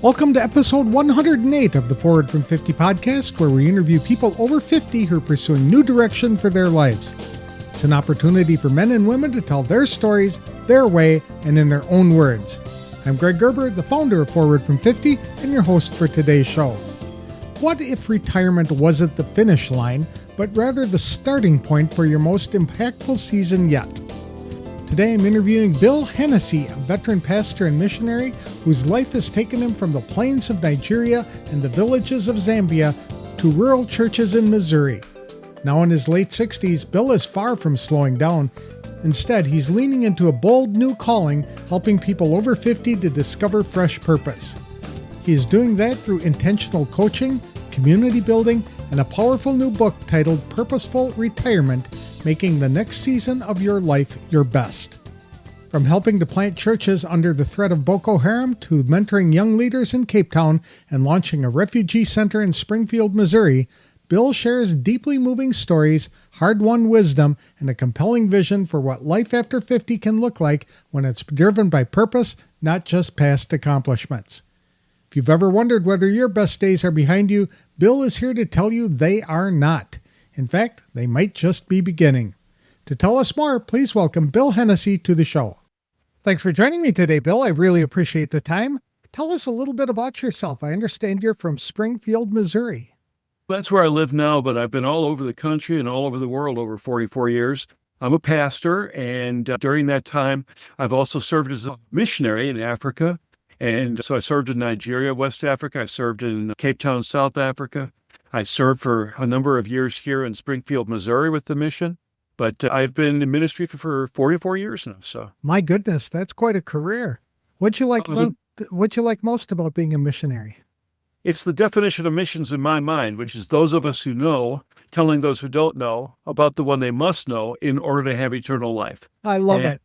Welcome to episode 108 of the Forward from 50 podcast, where we interview people over 50 who are pursuing new direction for their lives. It's an opportunity for men and women to tell their stories, their way, and in their own words. I'm Greg Gerber, the founder of Forward from 50, and your host for today's show. What if retirement wasn't the finish line, but rather the starting point for your most impactful season yet? Today I'm interviewing Bill Hennessy, a veteran pastor and missionary whose life has taken him from the plains of Nigeria and the villages of Zambia to rural churches in Missouri. Now in his late 60s, Bill is far from slowing down. Instead, he's leaning into a bold new calling, helping people over 50 to discover fresh purpose. He is doing that through intentional coaching, community building, and a powerful new book titled Purposeful Retirement, Making the Next Season of Your Life Your Best. From helping to plant churches under the threat of Boko Haram to mentoring young leaders in Cape Town and launching a refugee center in Springfield, Missouri, Bill shares deeply moving stories, hard-won wisdom, and a compelling vision for what life after 50 can look like when it's driven by purpose, not just past accomplishments. If you've ever wondered whether your best days are behind you, Bill is here to tell you they are not. In fact, they might just be beginning. To tell us more, please welcome Bill Hennessy to the show. Thanks for joining me today, Bill. I really appreciate the time. Tell us a little bit about yourself. I understand you're from Springfield, Missouri. That's where I live now, but I've been all over the country and all over the world over 44 years. I'm a pastor, and during that time, I've also served as a missionary in Africa. And so I served in Nigeria, West Africa. I served in Cape Town, South Africa. I served for a number of years here in Springfield, Missouri with the mission. But I've been in ministry for 44 years now. So my goodness, that's quite a career. What'd you like most about being a missionary? It's the definition of missions in my mind, which is those of us who know, telling those who don't know about the one they must know in order to have eternal life. I love it.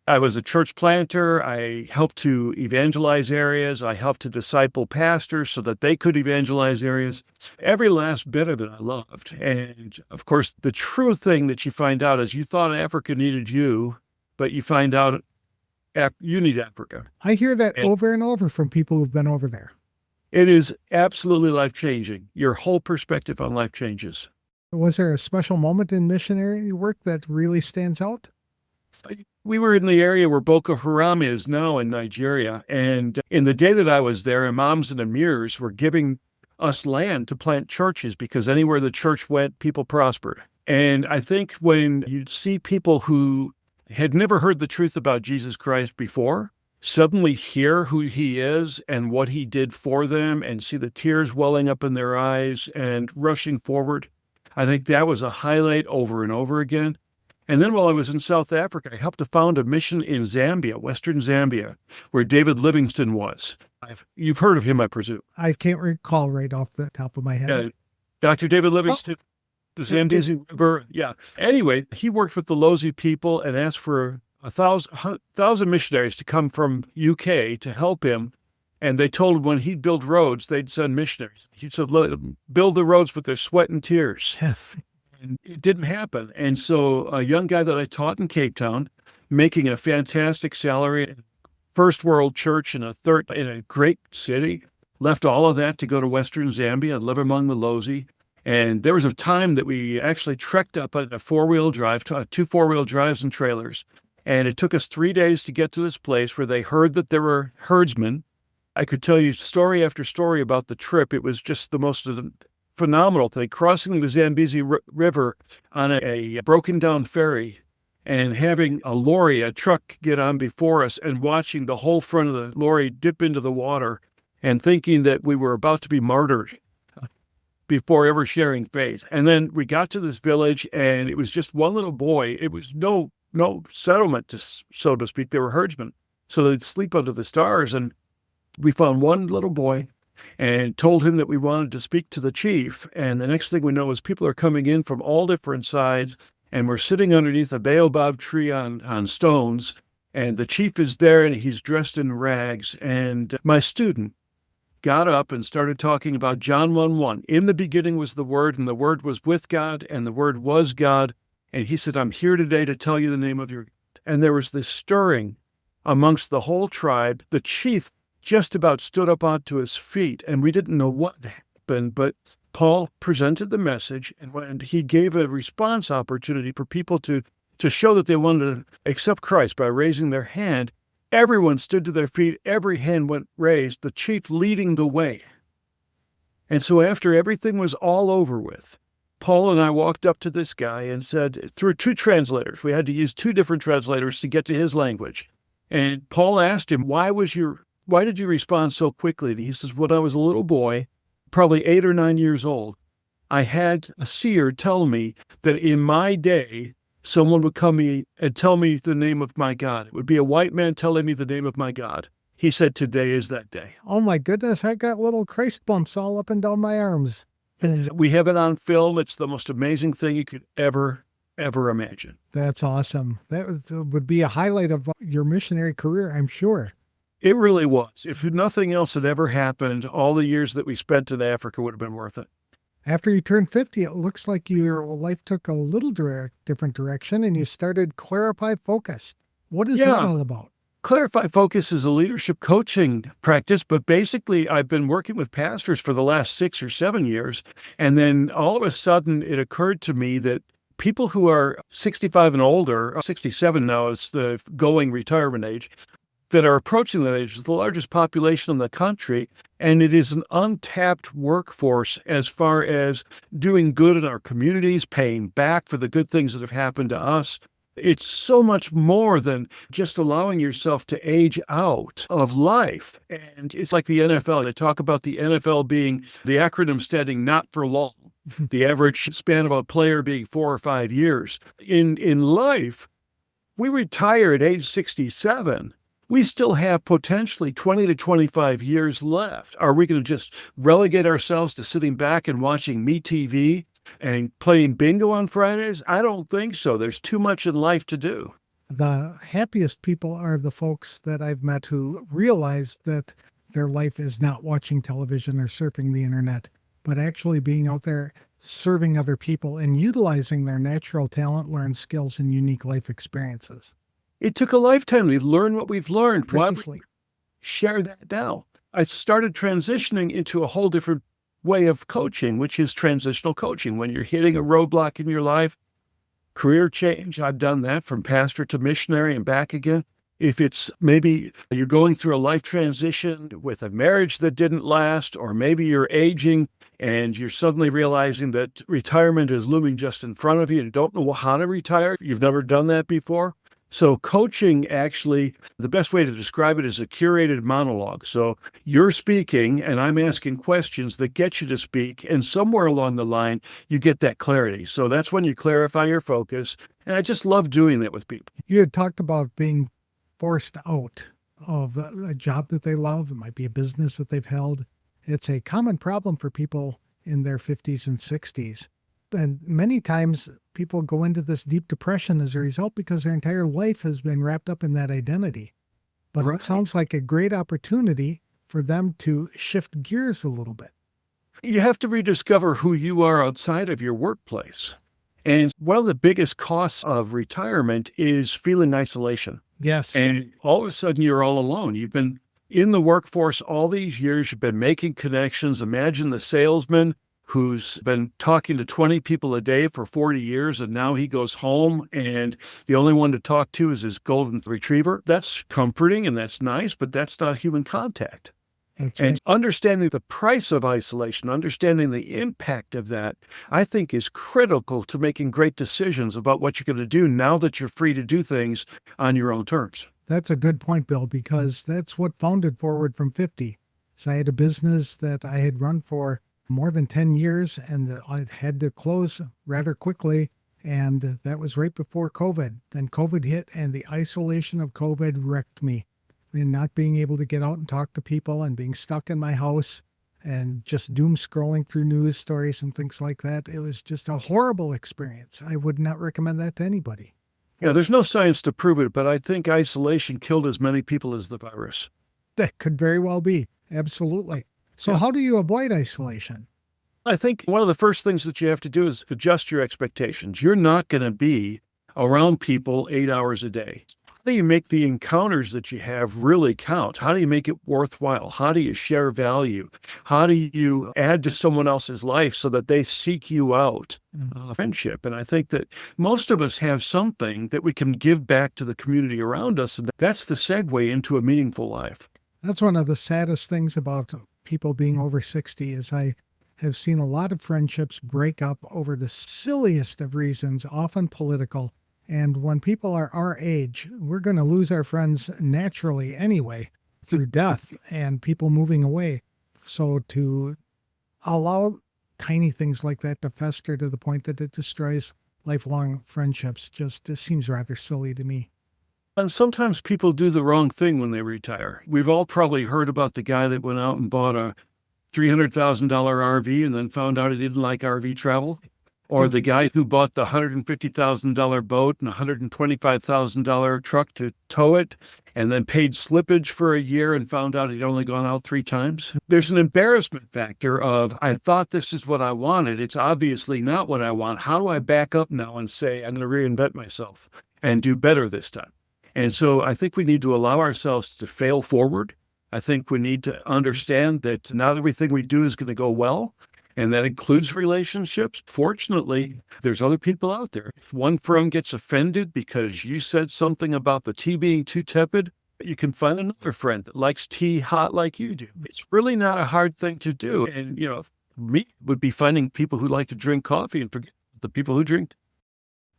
I was a church planter. I helped to evangelize areas. I helped to disciple pastors so that they could evangelize areas. Every last bit of it I loved. And of course, the true thing that you find out is you thought Africa needed you, but you find out you need Africa. I hear that over and over from people who've been over there. It is absolutely life-changing. Your whole perspective on life changes. Was there a special moment in missionary work that really stands out? We were in the area where Boko Haram is now in Nigeria. And in the day that I was there, imams and emirs were giving us land to plant churches because anywhere the church went, people prospered. And I think when you see people who had never heard the truth about Jesus Christ before, suddenly hear who he is and what he did for them and see the tears welling up in their eyes and rushing forward, I think that was a highlight over and over again. And then while I was in South Africa, I helped to found a mission in Zambia, Western Zambia, where David Livingstone was. You've heard of him, I presume. I can't recall right off the top of my head. Dr. David Livingstone, the Zambezi River. Yeah. Anyway, he worked with the Lozi people and asked for 1,000 missionaries to come from UK to help him. And they told him when he'd build roads, they'd send missionaries. He said, build the roads with their sweat and tears. And it didn't happen. And so a young guy that I taught in Cape Town, making a fantastic salary in a first world church in a great city, left all of that to go to Western Zambia and live among the Lozi. And there was a time that we actually trekked up on a four-wheel drive, two four-wheel drives and trailers. And it took us 3 days to get to this place where they heard that there were herdsmen. I could tell you story after story about the trip. It was just the most phenomenal thing, crossing the Zambezi River on a broken down ferry and having a truck get on before us and watching the whole front of the lorry dip into the water and thinking that we were about to be martyred before ever sharing faith. And then we got to this village and it was just one little boy. It was no settlement, so to speak. They were herdsmen. So they'd sleep under the stars. And we found one little boy and told him that we wanted to speak to the chief. And the next thing we know is people are coming in from all different sides, and we're sitting underneath a baobab tree on stones, and the chief is there, and he's dressed in rags. And my student got up and started talking about John 1:1. In the beginning was the Word, and the Word was with God, and the Word was God. And he said, I'm here today to tell you the name of your God. And there was this stirring amongst the whole tribe. The chief just about stood up onto his feet, and we didn't know what happened, but Paul presented the message, and when he gave a response opportunity for people to show that they wanted to accept Christ by raising their hand, everyone stood to their feet, every hand went raised, the chief leading the way. And so after everything was all over with, Paul and I walked up to this guy and said, through two translators, we had to use two different translators to get to his language. And Paul asked him, why did you respond so quickly? And he says, when I was a little boy, probably 8 or 9 years old, I had a seer tell me that in my day, someone would come and tell me the name of my God. It would be a white man telling me the name of my God. He said, today is that day. Oh my goodness, I got little Christ bumps all up and down my arms. We have it on film. It's the most amazing thing you could ever imagine. That's awesome. That would be a highlight of your missionary career, I'm sure. It really was. If nothing else had ever happened, all the years that we spent in Africa would have been worth it. After you turned 50, it looks like your life took a little different direction and you started Clarify Focus. What is that all about? Clarify Focus is a leadership coaching practice, but basically I've been working with pastors for the last 6 or 7 years. And then all of a sudden it occurred to me that people who are 65 and older, 67 now is the going retirement age, that are approaching that age is the largest population in the country. And it is an untapped workforce as far as doing good in our communities, paying back for the good things that have happened to us. It's so much more than just allowing yourself to age out of life. And it's like the NFL. They talk about the NFL being the acronym standing not for long, the average span of a player being 4 or 5 years. In life, we retire at age 67. We still have potentially 20 to 25 years left. Are we going to just relegate ourselves to sitting back and watching MeTV and playing bingo on Fridays? I don't think so. There's too much in life to do. The happiest people are the folks that I've met who realize that their life is not watching television or surfing the internet, but actually being out there serving other people and utilizing their natural talent, learned skills, and unique life experiences. It took a lifetime. We've learned what we've learned. Precisely. Share that now. I started transitioning into a whole different way of coaching, which is transitional coaching. When you're hitting a roadblock in your life, career change, I've done that from pastor to missionary and back again. If it's maybe you're going through a life transition with a marriage that didn't last, or maybe you're aging and you're suddenly realizing that retirement is looming just in front of you and you don't know how to retire, you've never done that before. So coaching, actually, the best way to describe it is a curated monologue. So you're speaking and I'm asking questions that get you to speak. And somewhere along the line, you get that clarity. So that's when you clarify your focus. And I just love doing that with people. You had talked about being forced out of a job that they love. It might be a business that they've held. It's a common problem for people in their 50s and 60s. And many times people go into this deep depression as a result because their entire life has been wrapped up in that identity. But It sounds like a great opportunity for them to shift gears a little bit. You have to rediscover who you are outside of your workplace. And one of the biggest costs of retirement is feeling isolation. Yes. And all of a sudden you're all alone. You've been in the workforce all these years. You've been making connections. Imagine the salesman who's been talking to 20 people a day for 40 years, and now he goes home and the only one to talk to is his golden retriever. That's comforting and that's nice, but that's not human contact. That's and right. Understanding the price of isolation, understanding the impact of that, I think is critical to making great decisions about what you're going to do now that you're free to do things on your own terms. That's a good point, Bill, because that's what founded Forward from 50. So I had a business that I had run for more than 10 years, and I had to close rather quickly. And that was right before COVID. Then COVID hit, and the isolation of COVID wrecked me. And not being able to get out and talk to people and being stuck in my house and just doom scrolling through news stories and things like that. It was just a horrible experience. I would not recommend that to anybody. Yeah, there's no science to prove it, but I think isolation killed as many people as the virus. That could very well be. Absolutely. So how do you avoid isolation? I think one of the first things that you have to do is adjust your expectations. You're not going to be around people 8 hours a day. do you make the encounters that you have really count? How do you make it worthwhile? How do you share value? How do you add to someone else's life so that they seek you out? Friendship. And I think that most of us have something that we can give back to the community around us. And that's the segue into a meaningful life. That's one of the saddest things about people being over 60 is I have seen a lot of friendships break up over the silliest of reasons, often political. And when people are our age, we're going to lose our friends naturally anyway through death and people moving away. So to allow tiny things like that to fester to the point that it destroys lifelong friendships just seems rather silly to me. And sometimes people do the wrong thing when they retire. We've all probably heard about the guy that went out and bought a $300,000 RV and then found out he didn't like RV travel. Or the guy who bought the $150,000 boat and $125,000 truck to tow it and then paid slippage for a year and found out he'd only gone out 3 times. There's an embarrassment factor of, I thought this is what I wanted. It's obviously not what I want. How do I back up now and say, I'm going to reinvent myself and do better this time? And so I think we need to allow ourselves to fail forward. I think we need to understand that not everything we do is going to go well. And that includes relationships. Fortunately, there's other people out there. If one friend gets offended because you said something about the tea being too tepid, you can find another friend that likes tea hot like you do. It's really not a hard thing to do. And, me would be finding people who like to drink coffee and forget the people who drink.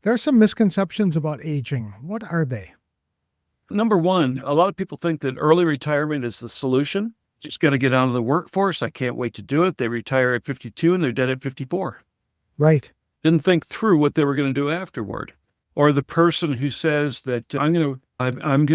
There are some misconceptions about aging. What are they? Number one, a lot of people think that early retirement is the solution. Just got to get out of the workforce. I can't wait to do it. They retire at 52 and they're dead at 54. Right. Didn't think through what they were going to do afterward. Or the person who says that I'm going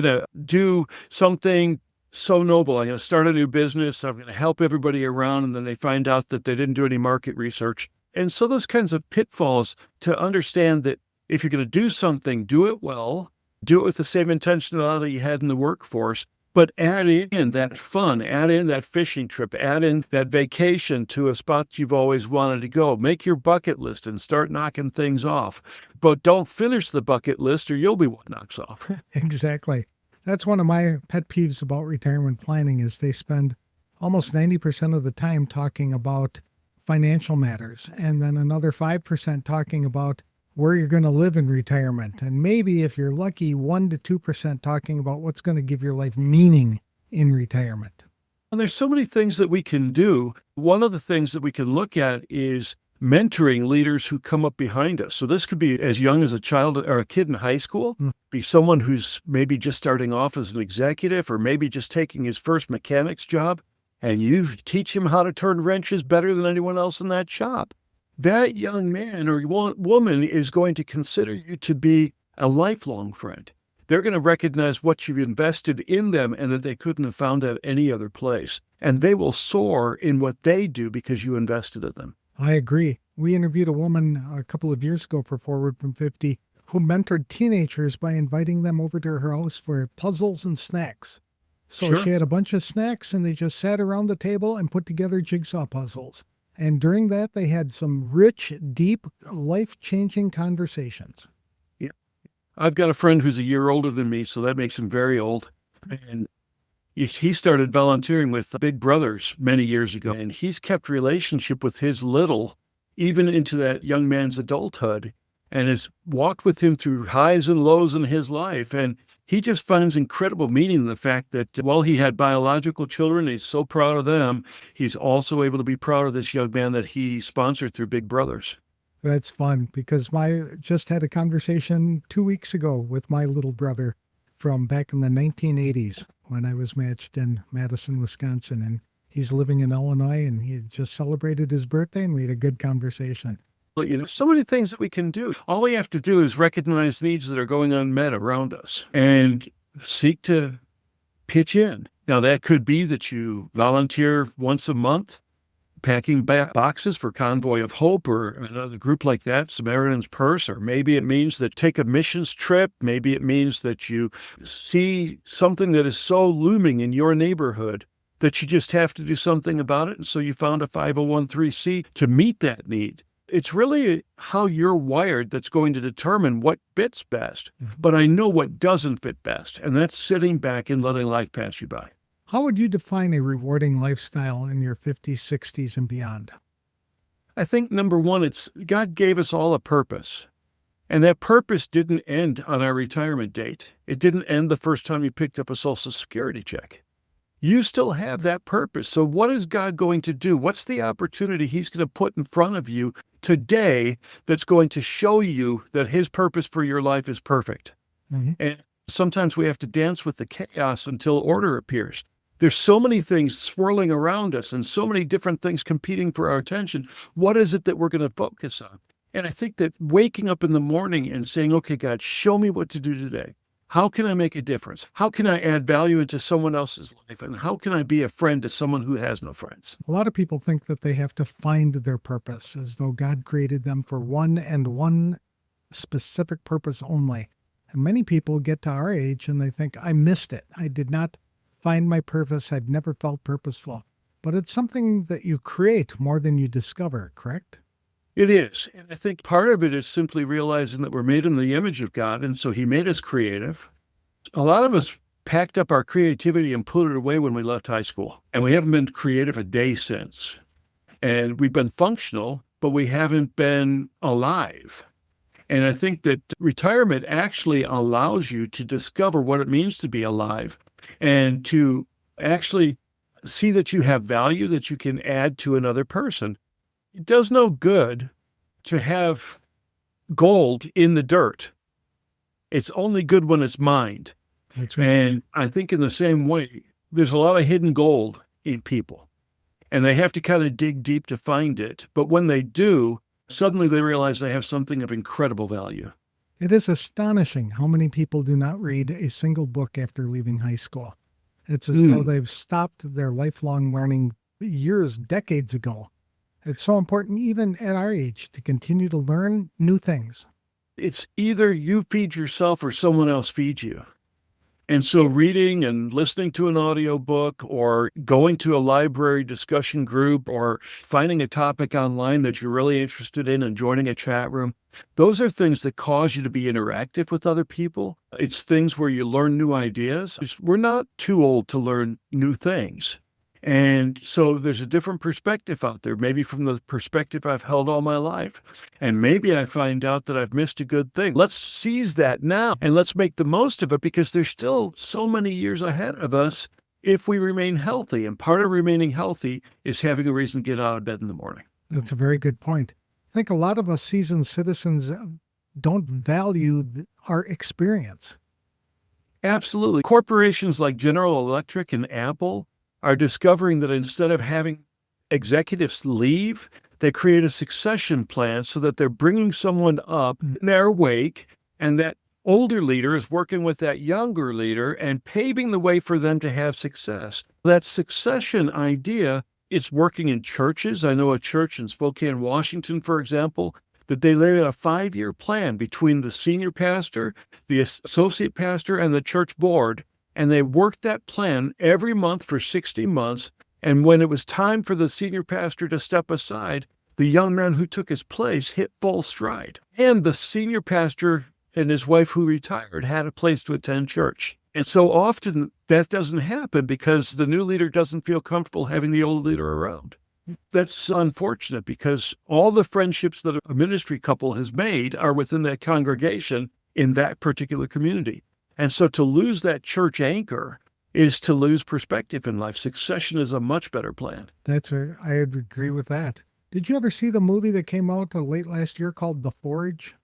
to do something so noble. I'm going to start a new business. I'm going to help everybody around. And then they find out that they didn't do any market research. And so those kinds of pitfalls to understand that if you're going to do something, do it well, do it with the same intentionality you had in the workforce. But add in that fun, add in that fishing trip, add in that vacation to a spot you've always wanted to go. Make your bucket list and start knocking things off. But don't finish the bucket list or you'll be what knocks off. Exactly. That's one of my pet peeves about retirement planning is they spend almost 90% of the time talking about financial matters and then another 5% talking about where you're going to live in retirement. And maybe if you're lucky, 1% to 2% talking about what's going to give your life meaning in retirement. And there's so many things that we can do. One of the things that we can look at is mentoring leaders who come up behind us. So this could be as young as a child or a kid in high school, be someone who's maybe just starting off as an executive or maybe just taking his first mechanic's job. And you teach him how to turn wrenches better than anyone else in that shop. That young man or woman is going to consider you to be a lifelong friend. They're going to recognize what you've invested in them and that they couldn't have found at any other place. And they will soar in what they do because you invested in them. I agree. We interviewed a woman a couple of years ago for Forward from 50 who mentored teenagers by inviting them over to her house for puzzles and snacks. So Sure. She had a bunch of snacks and they just sat around the table and put together jigsaw puzzles. And during that, they had some rich, deep, life-changing conversations. Yeah. I've got a friend who's a year older than me, so that makes him very old. And he started volunteering with Big Brothers many years ago. And he's kept relationship with his little, even into that young man's adulthood, and has walked with him through highs and lows in his life. And he just finds incredible meaning in the fact that while he had biological children, he's so proud of them, he's also able to be proud of this young man that he sponsored through Big Brothers. That's fun because just had a conversation 2 weeks ago with my little brother from back in the 1980s when I was matched in Madison, Wisconsin. And he's living in Illinois and he had just celebrated his birthday and we had a good conversation. But, so many things that we can do. All we have to do is recognize needs that are going unmet around us and seek to pitch in. Now, that could be that you volunteer once a month, packing boxes for Convoy of Hope or another group like that, Samaritan's Purse, or maybe it means that take a missions trip. Maybe it means that you see something that is so looming in your neighborhood that you just have to do something about it. And so you found a 501(c) to meet that need. it's really how you're wired that's going to determine what fits best. Mhm. But I know what doesn't fit best, and that's sitting back and letting life pass you by. How would you define a rewarding lifestyle in your 50s, 60s, and beyond? I think number one, it's God gave us all a purpose. And that purpose didn't end on our retirement date. It didn't end the first time you picked up a Social Security check. You still have that purpose. So what is God going to do? What's the opportunity he's going to put in front of you today that's going to show you that his purpose for your life is perfect? Mhm. And sometimes we have to dance with the chaos until order appears. There's so many things swirling around us and so many different things competing for our attention. What is it that we're going to focus on? And I think that waking up in the morning and saying, okay, God, show me what to do today. How can I make a difference? How can I add value into someone else's life? And how can I be a friend to someone who has no friends? A lot of people think that they have to find their purpose as though God created them for one and one specific purpose only. And many people get to our age and they think, I missed it. I did not find my purpose. I've never felt purposeful. But it's something that you create more than you discover, correct? It is. And I think part of it is simply realizing that we're made in the image of God. And so he made us creative. A lot of us packed up our creativity and put it away when we left high school. And we haven't been creative a day since. And we've been functional, but we haven't been alive. And I think that retirement actually allows you to discover what it means to be alive and to actually see that you have value that you can add to another person. It does no good to have gold in the dirt. It's only good when it's mined. That's right. And I think in the same way, there's a lot of hidden gold in people. And they have to kind of dig deep to find it. But when they do, suddenly they realize they have something of incredible value. It is astonishing how many people do not read a single book after leaving high school. It's as though they've stopped their lifelong learning years, decades ago. It's so important, even at our age, to continue to learn new things. It's either you feed yourself or someone else feeds you. And so reading and listening to an audiobook or going to a library discussion group or finding a topic online that you're really interested in and joining a chat room, those are things that cause you to be interactive with other people. It's things where you learn new ideas. We're not too old to learn new things. And so there's a different perspective out there, maybe from the perspective I've held all my life. And maybe I find out that I've missed a good thing. Let's seize that now and let's make the most of it because there's still so many years ahead of us if we remain healthy. And part of remaining healthy is having a reason to get out of bed in the morning. That's a very good point. I think a lot of us seasoned citizens don't value our experience. Absolutely. Corporations like General Electric and Apple are discovering that instead of having executives leave, they create a succession plan so that they're bringing someone up in their wake, and that older leader is working with that younger leader and paving the way for them to have success. That succession idea, it's working in churches. I know a church in Spokane, Washington, for example, that they laid out a 5-year plan between the senior pastor, the associate pastor, and the church board. And they worked that plan every month for 60 months. And when it was time for the senior pastor to step aside, the young man who took his place hit full stride. And the senior pastor and his wife who retired had a place to attend church. And so often that doesn't happen because the new leader doesn't feel comfortable having the old leader around. That's unfortunate because all the friendships that a ministry couple has made are within that congregation in that particular community. And so to lose that church anchor is to lose perspective in life. Succession is a much better plan. I agree with that. Did you ever see the movie that came out late last year called The Forge?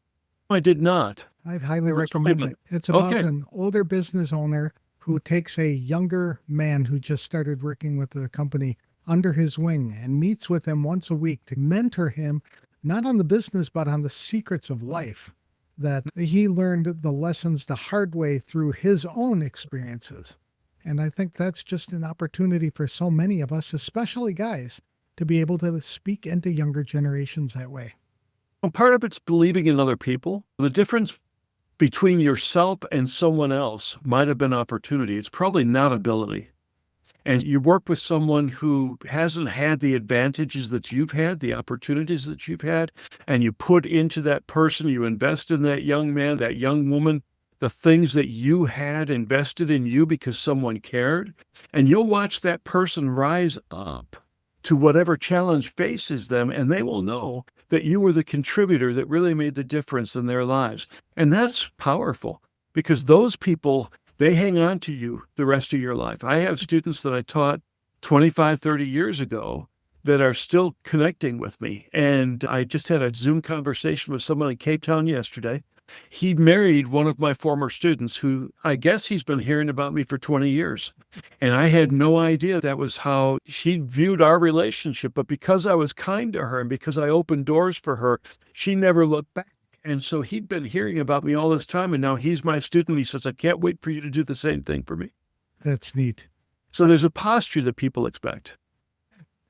I did not. I highly recommend it. It's about an older business owner who takes a younger man who just started working with the company under his wing and meets with him once a week to mentor him, not on the business, but on the secrets of life. That he learned the lessons the hard way through his own experiences. And I think that's just an opportunity for so many of us, especially guys, to be able to speak into younger generations that way. Well, part of it's believing in other people. The difference between yourself and someone else might have been opportunity. It's probably not ability. and you work with someone who hasn't had the advantages that you've had, the opportunities that you've had, and you put into that person, you invest in that young man, that young woman, the things that you had invested in you because someone cared, and you'll watch that person rise up to whatever challenge faces them, and they will know that you were the contributor that really made the difference in their lives. And that's powerful because those people, they hang on to you the rest of your life. I have students that I taught 25, 30 years ago that are still connecting with me. And I just had a Zoom conversation with someone in Cape Town yesterday. He married one of my former students who I guess he's been hearing about me for 20 years. And I had no idea that was how she viewed our relationship. But because I was kind to her and because I opened doors for her, she never looked back. And so he'd been hearing about me all this time. And now he's my student. He says, I can't wait for you to do the same thing for me. That's neat. So there's a posture that people expect.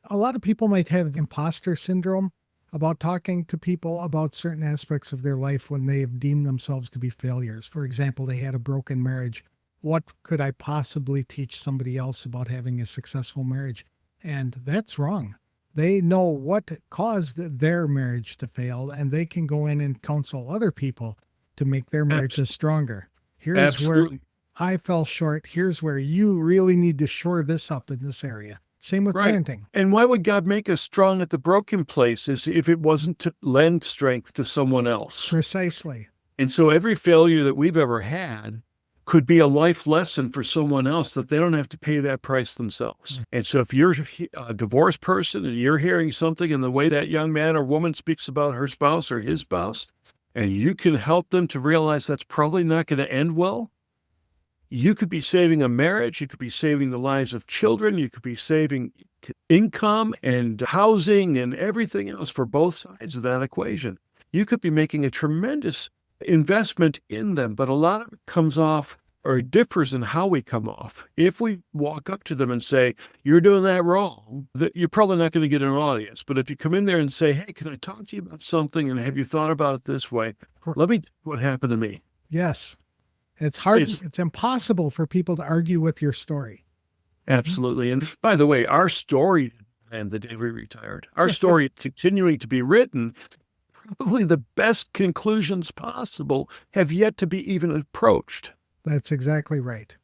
A lot of people might have imposter syndrome about talking to people about certain aspects of their life when they have deemed themselves to be failures. For example, they had a broken marriage. What could I possibly teach somebody else about having a successful marriage? And that's wrong. They know what caused their marriage to fail, and they can go in and counsel other people to make their marriages stronger. Here's where I fell short. Here's where you really need to shore this up in this area. Same with parenting. And why would God make us strong at the broken places if it wasn't to lend strength to someone else? Precisely. And so every failure that we've ever had could be a life lesson for someone else that they don't have to pay that price themselves. Mm-hmm. And so if you're a divorced person and you're hearing something in the way that young man or woman speaks about her spouse or his spouse, and you can help them to realize that's probably not going to end well, you could be saving a marriage, you could be saving the lives of children, you could be saving income and housing and everything else for both sides of that equation. You could be making a tremendous investment in them, but a lot of it comes off or differs in how we come off. If we walk up to them and say, you're doing that wrong, that you're probably not going to get an audience. But if you come in there and say, hey, can I talk to you about something? And have you thought about it this way? Let me tell you what happened to me. Yes. It's hard. It's impossible for people to argue with your story. Absolutely. And by the way, our story and the day we retired, our story is continuing to be written. Probably the best conclusions possible have yet to be even approached. That's exactly right.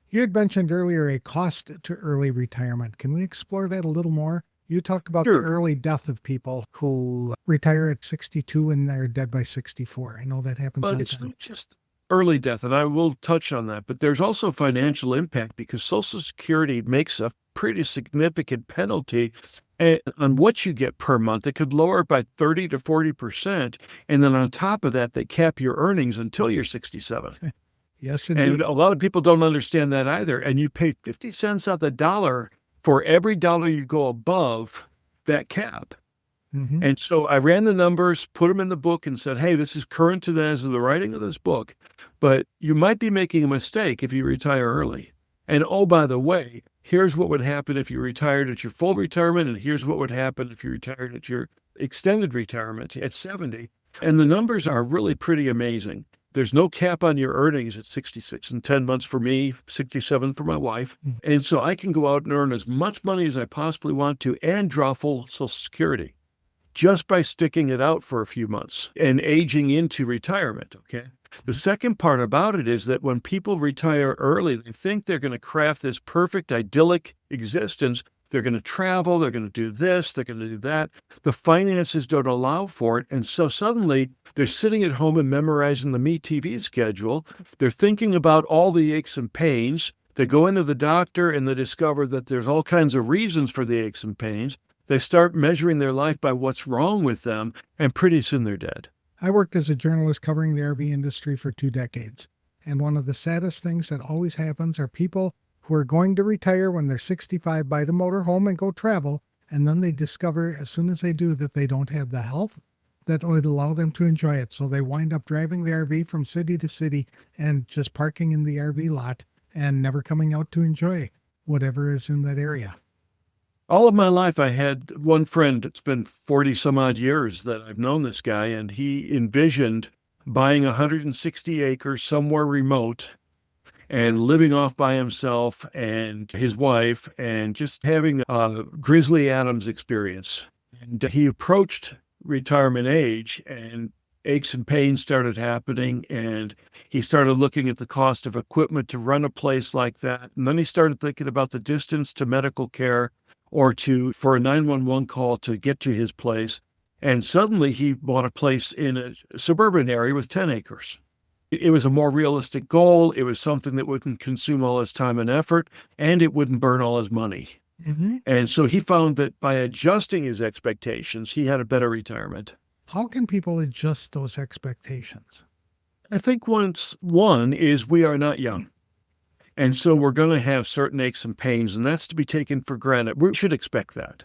You had mentioned earlier a cost to early retirement. Can we explore that a little more? You talked about the early death of people who retire at 62 and they're dead by 64. I know that happens. But it's not just early death, and I will touch on that, but there's also financial impact because Social Security makes a pretty significant penalty on what you get per month. It could lower it by 30 to 40%. And then on top of that, they cap your earnings until you're 67. Yes, indeed. And a lot of people don't understand that either. And you pay 50 cents on the dollar for every dollar you go above that cap. Mm-hmm. And so I ran the numbers, put them in the book and said, hey, this is current to as of the writing of this book, but you might be making a mistake if you retire early. And oh, by the way, here's what would happen if you retired at your full retirement, and here's what would happen if you retired at your extended retirement at 70. And the numbers are really pretty amazing. There's no cap on your earnings at 66 and 10 months for me, 67 for my wife. And so I can go out and earn as much money as I possibly want to and draw full Social Security just by sticking it out for a few months and aging into retirement, okay? The second part about it is that when people retire early, they think they're going to craft this perfect, idyllic existence. They're going to travel, they're going to do this, they're going to do that. The finances don't allow for it. And so suddenly they're sitting at home and memorizing the MeTV schedule. They're thinking about all the aches and pains. They go into the doctor and they discover that there's all kinds of reasons for the aches and pains. They start measuring their life by what's wrong with them, and pretty soon they're dead. I worked as a journalist covering the RV industry for 2 decades. And one of the saddest things that always happens are people who are going to retire when they're 65, buy the motorhome and go travel. And then they discover as soon as they do that they don't have the health that would allow them to enjoy it. So they wind up driving the RV from city to city and just parking in the RV lot and never coming out to enjoy whatever is in that area. All of my life, I had one friend, it's been 40 some odd years that I've known this guy, and he envisioned buying 160 acres somewhere remote and living off by himself and his wife and just having a Grizzly Adams experience. And he approached retirement age and aches and pains started happening. And he started looking at the cost of equipment to run a place like that. And then he started thinking about the distance to medical care or for a 911 call to get to his place. And suddenly he bought a place in a suburban area with 10 acres. It was a more realistic goal. It was something that wouldn't consume all his time and effort, and it wouldn't burn all his money. Mm-hmm. And so he found that by adjusting his expectations, he had a better retirement. How can people adjust those expectations? I think one is we are not young. And so we're going to have certain aches and pains, and that's to be taken for granted. We should expect that.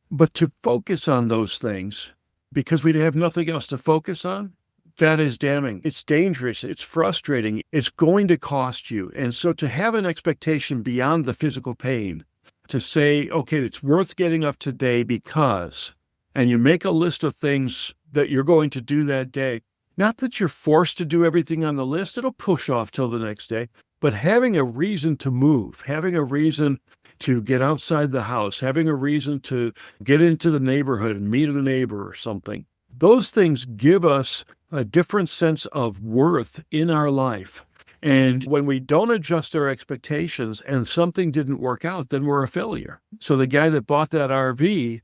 But to focus on those things, because we have nothing else to focus on, that is damning. It's dangerous. It's frustrating. It's going to cost you. And so to have an expectation beyond the physical pain, to say, okay, it's worth getting up today because, and you make a list of things that you're going to do that day. Not that you're forced to do everything on the list. It'll push off till the next day. But having a reason to move, having a reason to get outside the house, having a reason to get into the neighborhood and meet a neighbor or something, those things give us a different sense of worth in our life. And when we don't adjust our expectations and something didn't work out, then we're a failure. So the guy that bought that RV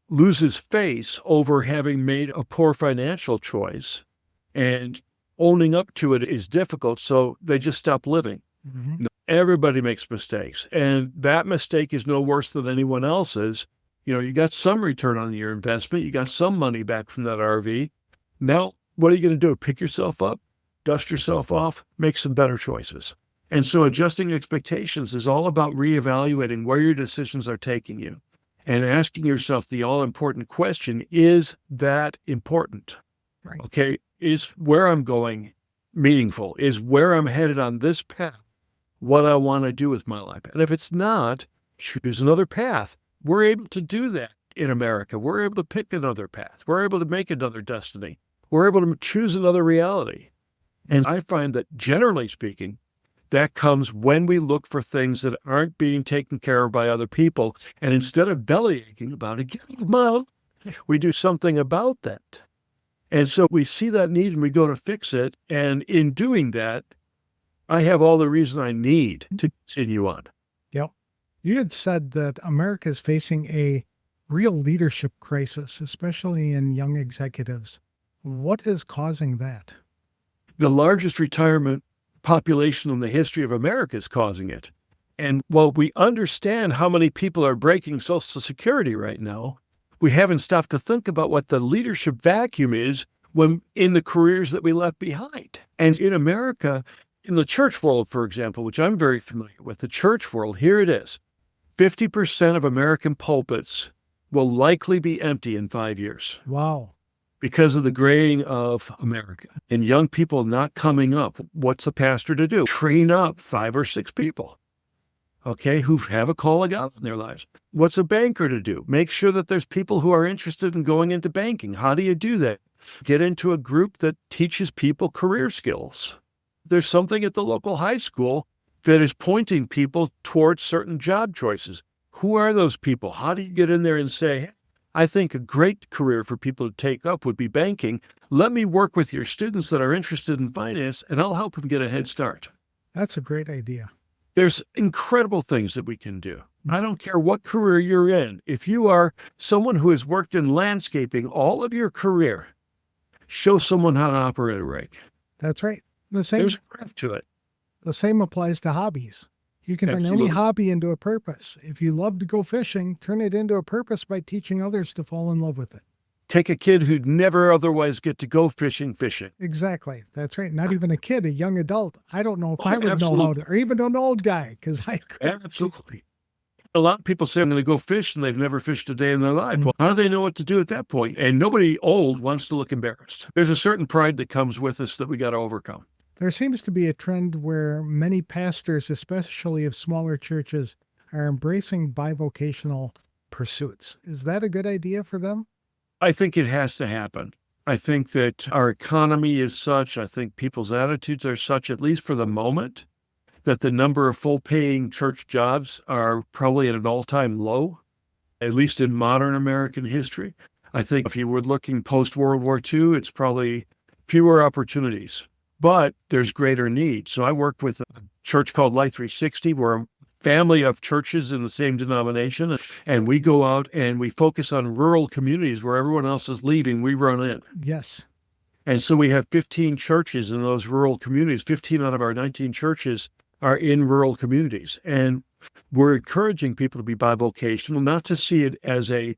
loses face over having made a poor financial choice, and owning up to it is difficult. So they just stop living. Mm-hmm. Everybody makes mistakes, and that mistake is no worse than anyone else's. You got some return on your investment. You got some money back from that RV. Now, what are you going to do? Pick yourself up, dust yourself off, make some better choices. And so adjusting expectations is all about reevaluating where your decisions are taking you and asking yourself the all-important question, is that important? Right. Okay, is where I'm going meaningful? Is where I'm headed on this path what I want to do with my life? And if it's not, choose another path. We're able to do that in America. We're able to pick another path. We're able to make another destiny. We're able to choose another reality. And I find that, generally speaking, that comes when we look for things that aren't being taken care of by other people. And instead of belly aching about it, we do something about that. And so we see that need and we go to fix it. And in doing that, I have all the reason I need to continue on. Yep. You had said that America is facing a real leadership crisis, especially in young executives. What is causing that? The largest retirement population in the history of America is causing it. And while we understand how many people are breaking Social Security right now, we haven't stopped to think about what the leadership vacuum is when in the careers that we left behind. And in America, in the church world, for example, which I'm very familiar with, the church world, here it is. 50% of American pulpits will likely be empty in 5 years. Wow. Because of the graying of America and young people not coming up. What's a pastor to do? Train up 5 or 6 people, okay, who have a call of God in their lives. What's a banker to do? Make sure that there's people who are interested in going into banking. How do you do that? Get into a group that teaches people career skills. There's something at the local high school that is pointing people towards certain job choices. Who are those people? How do you get in there and say, hey, I think a great career for people to take up would be banking. Let me work with your students that are interested in finance, and I'll help them get a head start. That's a great idea. There's incredible things that we can do. I don't care what career you're in. If you are someone who has worked in landscaping all of your career, show someone how to operate a rake. That's right. There's a craft to it. The same applies to hobbies. You can turn any hobby into a purpose. If you love to go fishing, turn it into a purpose by teaching others to fall in love with it. Take a kid who'd never otherwise get to go fishing. Exactly. That's right. Not even a kid, a young adult. I don't know if I would know how to, or even an old guy, because I could. Absolutely. A lot of people say, I'm going to go fish, and they've never fished a day in their life. Well, how do they know what to do at that point? And nobody old wants to look embarrassed. There's a certain pride that comes with us that we got to overcome. There seems to be a trend where many pastors, especially of smaller churches, are embracing bivocational pursuits. Is that a good idea for them? I think it has to happen. I think that our economy is such, I think people's attitudes are such, at least for the moment, that the number of full-paying church jobs are probably at an all-time low, at least in modern American history. I think if you were looking post-World War II, it's probably fewer opportunities, but there's greater need. So I work with a church called Life 360. We're a family of churches in the same denomination, and we go out and we focus on rural communities where everyone else is leaving. We run in. Yes. And so we have 15 churches in those rural communities. 15 out of our 19 churches are in rural communities. And we're encouraging people to be bivocational, not to see it as a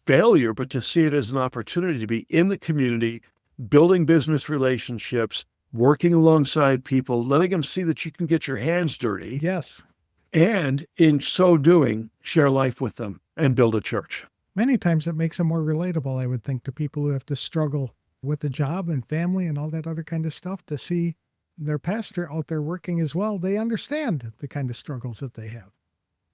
failure, but to see it as an opportunity to be in the community, building business relationships, working alongside people, letting them see that you can get your hands dirty. Yes. And in so doing, share life with them and build a church. Many times it makes them more relatable, I would think, to people who have to struggle with a job and family and all that other kind of stuff, to see their pastor out there working as well. They understand the kind of struggles that they have.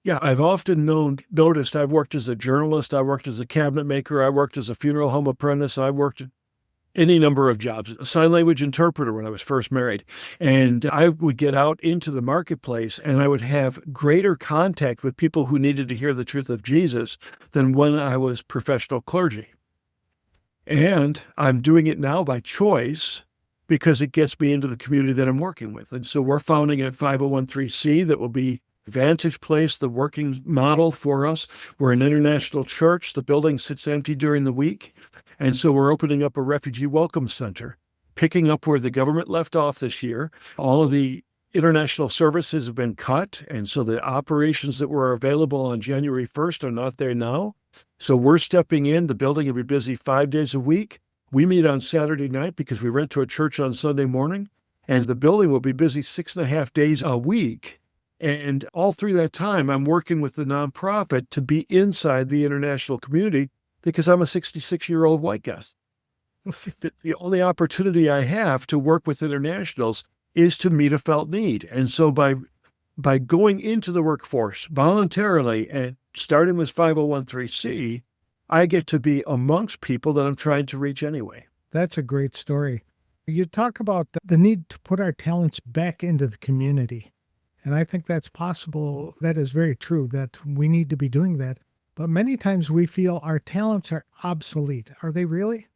Yeah, I've often noticed I've worked as a journalist, I worked as a cabinet maker, I worked as a funeral home apprentice, I worked any number of jobs, a sign language interpreter when I was first married. And I would get out into the marketplace and I would have greater contact with people who needed to hear the truth of Jesus than when I was professional clergy. And I'm doing it now by choice because it gets me into the community that I'm working with. And so we're founding a 501(c) that will be Vantage Place, the working model for us. We're an international church. The building sits empty during the week. And so we're opening up a refugee welcome center, picking up where the government left off this year. All of the international services have been cut. And so the operations that were available on January 1st are not there now. So we're stepping in. The building will be busy 5 days a week. We meet on Saturday night because we rent to a church on Sunday morning. And the building will be busy 6.5 days a week. And all through that time, I'm working with the nonprofit to be inside the international community because I'm a 66-year-old white guy. The only opportunity I have to work with internationals is to meet a felt need. And so by going into the workforce voluntarily and starting with 501(c), I get to be amongst people that I'm trying to reach anyway. That's a great story. You talk about the need to put our talents back into the community. And I think that's possible. That is very true, that we need to be doing that. But many times we feel our talents are obsolete. Are they really?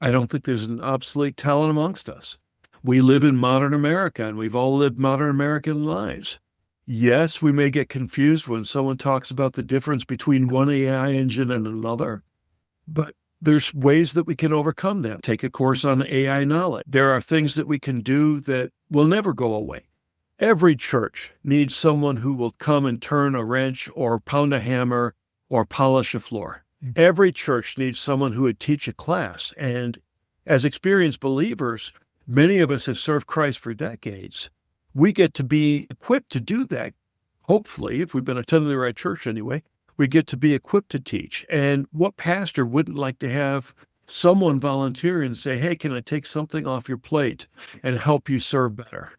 I don't think there's an obsolete talent amongst us. We live in modern America, and we've all lived modern American lives. Yes, we may get confused when someone talks about the difference between one AI engine and another, but there's ways that we can overcome that. Take a course on AI knowledge. There are things that we can do that will never go away. Every church needs someone who will come and turn a wrench or pound a hammer or polish a floor. Every church needs someone who would teach a class. And as experienced believers, many of us have served Christ for decades. We get to be equipped to do that. Hopefully, if we've been attending the right church anyway, we get to be equipped to teach. And what pastor wouldn't like to have someone volunteer and say, hey, can I take something off your plate and help you serve better?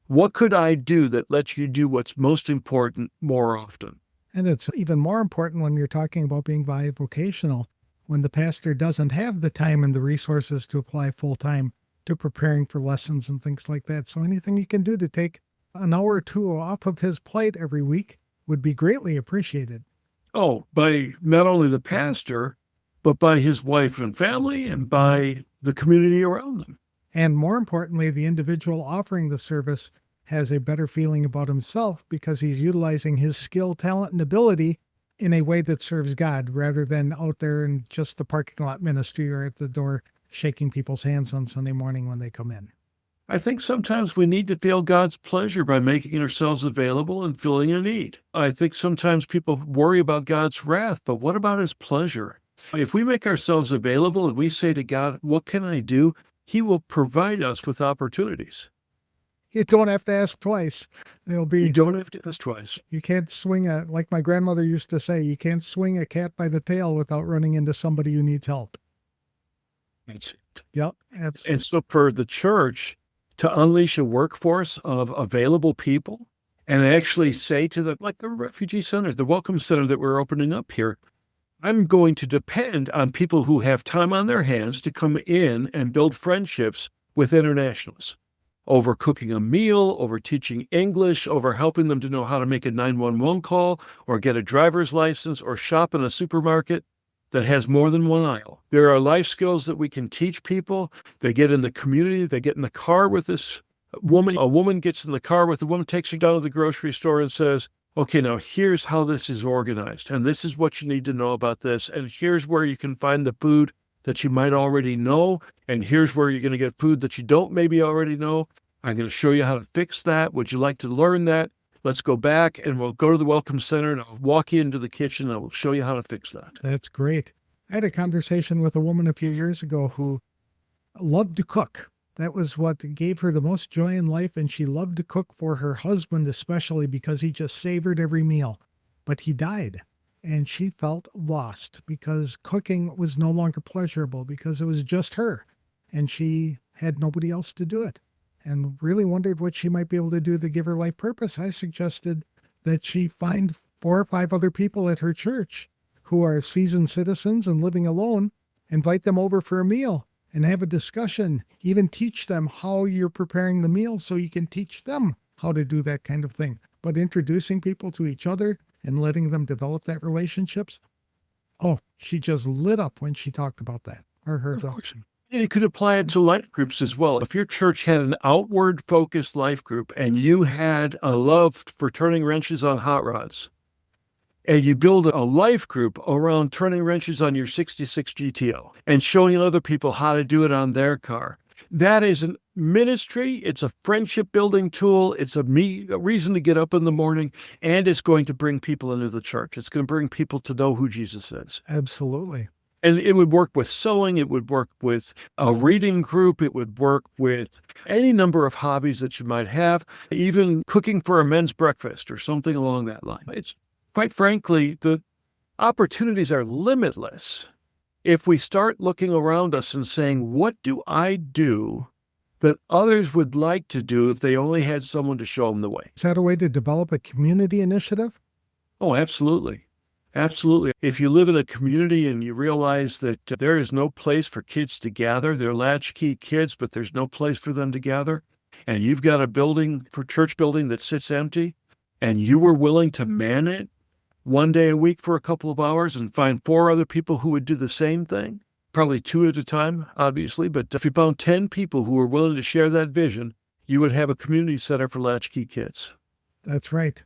What could I do that lets you do what's most important more often? And it's even more important when you're talking about being bivocational, when the pastor doesn't have the time and the resources to apply full time to preparing for lessons and things like that. So anything you can do to take an hour or two off of his plate every week would be greatly appreciated. Oh, by not only the pastor, but by his wife and family and by the community around them. And more importantly, the individual offering the service has a better feeling about himself because he's utilizing his skill, talent, and ability in a way that serves God rather than out there in just the parking lot ministry or at the door shaking people's hands on Sunday morning when they come in. I think sometimes we need to feel God's pleasure by making ourselves available and filling a need. I think sometimes people worry about God's wrath, but what about his pleasure? If we make ourselves available and we say to God, what can I do? He will provide us with opportunities. You don't have to ask twice. You don't have to ask twice. You can't swing like my grandmother used to say, you can't swing a cat by the tail without running into somebody who needs help. That's it. Yep. Absolutely. And so for the church to unleash a workforce of available people and actually say to them, like the refugee center, the welcome center that we're opening up here, I'm going to depend on people who have time on their hands to come in and build friendships with internationals. over cooking a meal, over teaching English, over helping them to know how to make a 911 call or get a driver's license or shop in a supermarket that has more than one aisle. There are life skills that we can teach people. They get in the community, they get in the car with this woman. A woman gets in the car with a woman, takes her down to the grocery store and says, okay, now here's how this is organized, and this is what you need to know about this, and here's where you can find the food that you might already know, and here's where you're going to get food that you don't maybe already know. I'm going to show you how to fix that. Would you like to learn that? Let's go back and we'll go to the Welcome Center and I'll walk you into the kitchen and I will show you how to fix that. That's great. I had a conversation with a woman a few years ago who loved to cook. That was what gave her the most joy in life, and she loved to cook for her husband, especially because he just savored every meal. But he died. And she felt lost because cooking was no longer pleasurable because it was just her and she had nobody else to do it, and really wondered what she might be able to do to give her life purpose. I suggested that she find 4 or 5 other people at her church who are seasoned citizens and living alone, invite them over for a meal and have a discussion, even teach them how you're preparing the meal so you can teach them how to do that kind of thing. But introducing people to each other and letting them develop that relationships. Oh, she just lit up when she talked about that, or her thoughts. And you could apply it to life groups as well. If your church had an outward focused life group and you had a love for turning wrenches on hot rods, and you build a life group around turning wrenches on your 66 GTO and showing other people how to do it on their car, that is a ministry. It's a friendship building tool. It's a reason to get up in the morning, and it's going to bring people into the church. It's going to bring people to know who Jesus is. Absolutely. And it would work with sewing. It would work with a reading group. It would work with any number of hobbies that you might have, even cooking for a men's breakfast or something along that line. It's quite frankly, the opportunities are limitless if we start looking around us and saying, what do I do that others would like to do if they only had someone to show them the way? Is that a way to develop a community initiative? Oh, absolutely. Absolutely. If you live in a community and you realize that there is no place for kids to gather, they're latchkey kids, but there's no place for them to gather, and you've got a building, for church building that sits empty, and you were willing to man it one day a week for a couple of hours and find 4 other people who would do the same thing, probably 2 at a time, obviously, but if you found 10 people who were willing to share that vision, you would have a community center for latchkey kids. That's right.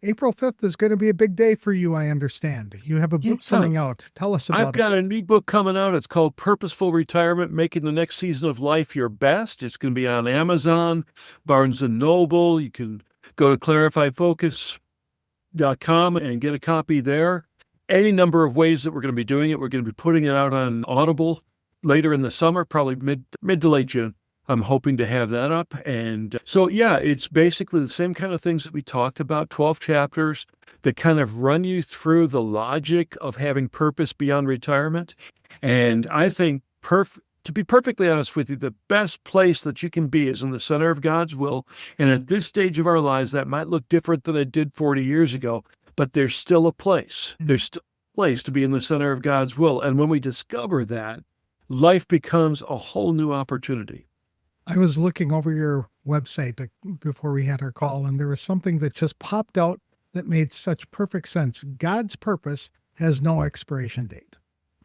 April 5th is going to be a big day for you, I understand. You have a book coming out. Tell us about it. I've got a new book coming out. It's called Purposeful Retirement, Making the Next Season of Life Your Best. It's going to be on Amazon, Barnes & Noble. You can go to clarifyfocus.com and get a copy there. Any number of ways that we're going to be doing it. We're going to be putting it out on Audible later in the summer, probably mid to late June. I'm hoping to have that up. And so, yeah, it's basically the same kind of things that we talked about, 12 chapters that kind of run you through the logic of having purpose beyond retirement. And I think, to be perfectly honest with you, the best place that you can be is in the center of God's will. And at this stage of our lives, that might look different than it did 40 years ago, but there's still a place. There's still a place to be in the center of God's will. And when we discover that, life becomes a whole new opportunity. I was looking over your website before we had our call, and there was something that just popped out that made such perfect sense. God's purpose has no expiration date.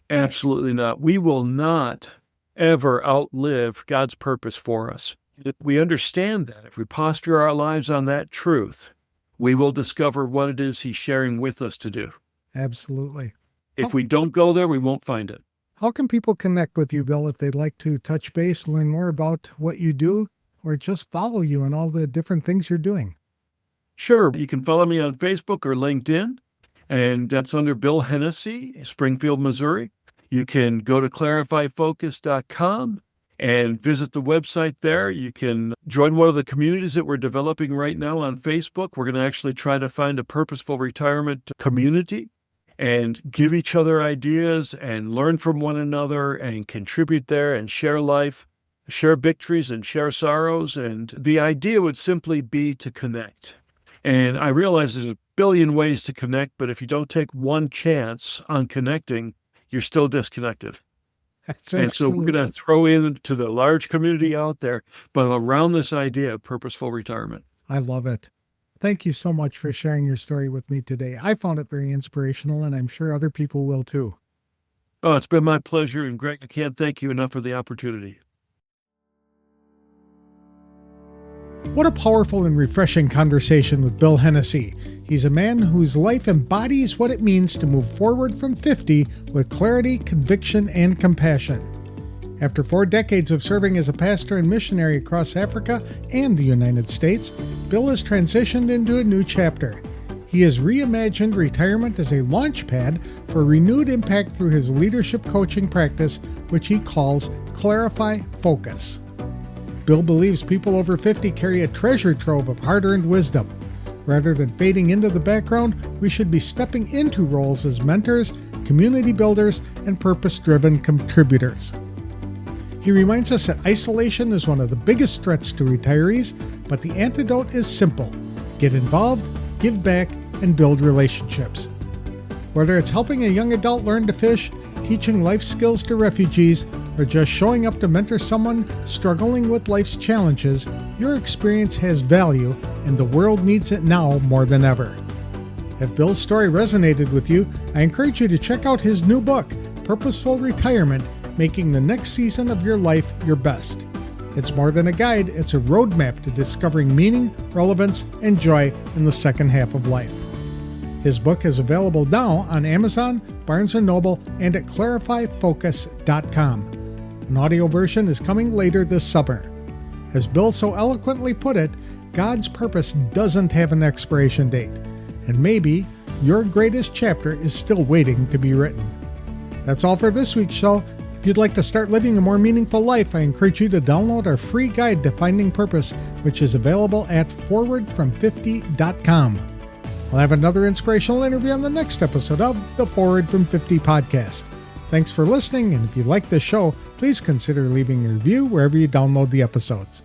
Absolutely not. We will not ever outlive God's purpose for us. If we understand that, if we posture our lives on that truth, we will discover what it is He's sharing with us to do. Absolutely. If we don't go there, we won't find it. How can people connect with you, Bill, if they'd like to touch base, learn more about what you do, or just follow you and all the different things you're doing? Sure. You can follow me on Facebook or LinkedIn, and that's under Bill Hennessy, Springfield, Missouri. You can go to clarifyfocus.com and visit the website there. You can join one of the communities that we're developing right now on Facebook. We're going to actually try to find a purposeful retirement community and give each other ideas and learn from one another and contribute there and share life, share victories and share sorrows. And the idea would simply be to connect. And I realize there's a billion ways to connect, but if you don't take one chance on connecting, you're still disconnected. That's And so we're going to throw into the large community out there, but around this idea of purposeful retirement. I love it. Thank you so much for sharing your story with me today. I found it very inspirational, and I'm sure other people will too. Oh, it's been my pleasure. And Greg, I can't thank you enough for the opportunity. What a powerful and refreshing conversation with Bill Hennessy. He's a man whose life embodies what it means to move forward from 50 with clarity, conviction, and compassion. After 4 decades of serving as a pastor and missionary across Africa and the United States, Bill has transitioned into a new chapter. He has reimagined retirement as a launch pad for renewed impact through his leadership coaching practice, which he calls Clarify Focus. Bill believes people over 50 carry a treasure trove of hard-earned wisdom. Rather than fading into the background, we should be stepping into roles as mentors, community builders, and purpose-driven contributors. He reminds us that isolation is one of the biggest threats to retirees, but the antidote is simple. Get involved, give back, and build relationships. Whether it's helping a young adult learn to fish, teaching life skills to refugees, or just showing up to mentor someone struggling with life's challenges, your experience has value, and the world needs it now more than ever. If Bill's story resonated with you, I encourage you to check out his new book, Purposeful Retirement, Making the Next Season of Your Life Your Best. It's more than a guide, it's a roadmap to discovering meaning, relevance, and joy in the second half of life. His book is available now on Amazon, Barnes & Noble, and at clarifyfocus.com. An audio version is coming later this summer. As Bill so eloquently put it, God's purpose doesn't have an expiration date, and maybe your greatest chapter is still waiting to be written. That's all for this week's show. If you'd like to start living a more meaningful life, I encourage you to download our free guide to finding purpose, which is available at forwardfrom50.com. I'll have another inspirational interview on the next episode of the Forward from 50 podcast. Thanks for listening, and if you like this show, please consider leaving a review wherever you download the episodes.